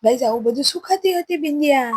Guys આવું બધું શું ખાતી હતી બિંદિયા?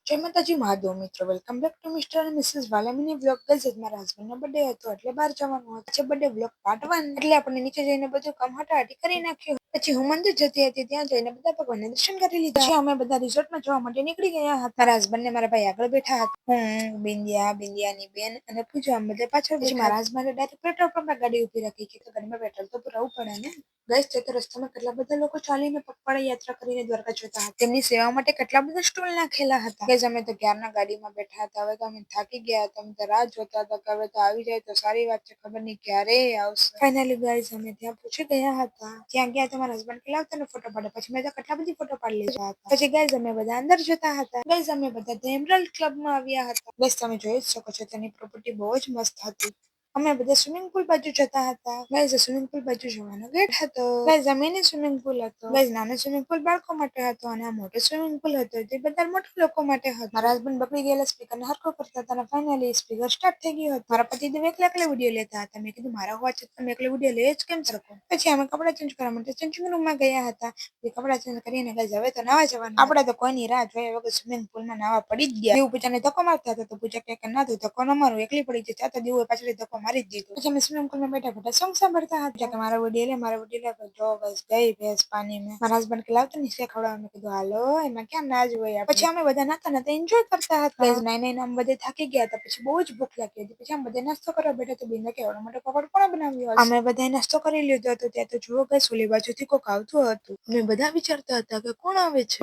જય માતાજી મહાદેવ મિત્રો, વેલકમ બેક ટુ મિસ્ટર અને મિસિસ વાલામીની બ્લોગ. ગાઈઝ મારા હસબન્ડનો બર્થડે હતો એટલે બહાર જવાનું હતું. છે બર્થડે બ્લોગ પાર્ટ 1 એટલે આપણે નીચે જઈને બધું કામ હટાહટી કરી નાખ્યું. પછી હું મંદિર જતી હતી, ત્યાં જઈને બધા ભગવાનના દર્શન કરી લીધા. પછી અમે બધા રિસોર્ટમાં જવા માટે નીકળી ગયા હતા. મારા હસબન્ડ ને મારા ભાઈ આગળ બેઠા હતા. હું, બિંદિયા, બિંદિયાની બેન અને પૂજા અમે બધા પાછળ. પછી મારા હસબન્ડે ડાયરેક્ટ પેટ્રોલ પંપમાં ગાડી ઉભી રાખી કે ગાડીમાં પેટ્રોલ તો પુરાવું પડે ને. ગાઈઝ તે રસ્તામાં કેટલા બધા લોકો ચાલીને પગપાળા યાત્રા કરીને દ્વારકા જતા હતા. તેમની સેવા માટે કેટલા બધા સ્ટોલ નાખેલા હતા. ગાઈઝ અમે તો ક્યારના ગાડીમાં બેઠા હતા. હવે તો અમે થાકી ગયા હતા. અમે તો રાહ જોતા હતા કે હવે તો આવી જાય તો સારી વાત છે, ખબર નહીં ક્યારે આવશે. ફાઇનલી ગાઈઝ અમે ત્યાં પહોંચી ગયા હતા. ત્યાં ગયા તો મારા હસબન્ડ કે લાવ તને ફોટો પાડે. પછી મેં તો કેટલા બધી ફોટો પાડી લીધા હતા. પછી ગાઈઝ અમે બધા અંદર જતા હતા. ગાઈઝ અમે બધા ધ એમરલ્ડ ક્લબમાં આવ્યા હતા. ગાઈઝ તમે જોઈ જ શકો છો તેની પ્રોપર્ટી બહુ જ મસ્ત હતી. અમે બધા સ્વિમિંગ પુલ બાજુ જતા હતા. ગાઈઝ સ્વિમિંગ પુલ બાજુ જવાનો ગેટ હતો. ગાઈઝ આ મિની સ્વિમિંગ પુલ હતો. ગાઈઝ નાનો સ્વિમિંગ પુલ બાળકો માટે હતો અને આ મોટો સ્વિમિંગ પુલ હતો તે બધા મોટા લોકો માટે હતો. મારા હસબન્ડ બગડી ગયેલા સ્પીકરને હરખો કરતા હતા અને ફાઇનલી સ્પીકર સ્ટાર્ટ થઈ ગયો હતો. મારા પતિદેવ એકલા વિડીયો લેતા હતા. મેં કીધું મારા હોવા છતાં તમે એકલા વિડીયો લઈ જ કેમ શકો. પછી અમે કપડાં ચેન્જ કરવા માટે ચેન્જિંગ રૂમમાં ગયા હતા. કપડાં ચેન્જ કરીને ગાઈઝ હવે તો નાવા જવાનું. આપણે તો કોઈની રાહ જોયા વગર સ્વિમિંગ પુલમાં નાવા પડી જ ગયા. દેવ પૂજાને ધક્કો મારતા હતા તો પૂજા કે ના તું ધક્કો ન મારું, એકલી પડી જશે. તો દેવું પાછળ ધક્કો મારી જ દીધો. પછી અમે સ્વિમિંગ પુલમાં બેઠા સોંગ સાંભળતા હતા કે મારા વિડીયો લે, મારા વિડીયો લે. જો ગાઈઝ ગઈ ભેંસ પાણીમાં. મારા હસબન્ડ કે લાવ તને નીચે ખવડાવવા. મેં કીધું હાલો, એમાં ક્યાં ના જ હોય. પછી અમે બધા નાતા એન્જોય કરતા હતા. ગાઈઝ નાઈને અમે બધા થાકી ગયા હતા. પછી બહુ જ ભૂખ લાગી હતી. પછી અમે બધા નાસ્તો કરવા બેઠા તો બિંદા કે એવડો મોટો પકોડો કોણે બનાવ્યો હશે. અમે બધાએ નાસ્તો કરી લીધો હતો. ત્યાં તો જુઓ ગાઈઝ ઓલી બાજુથી કોક આવતું હતું. અમે બધા વિચારતા હતા કે કોણ આવે છે.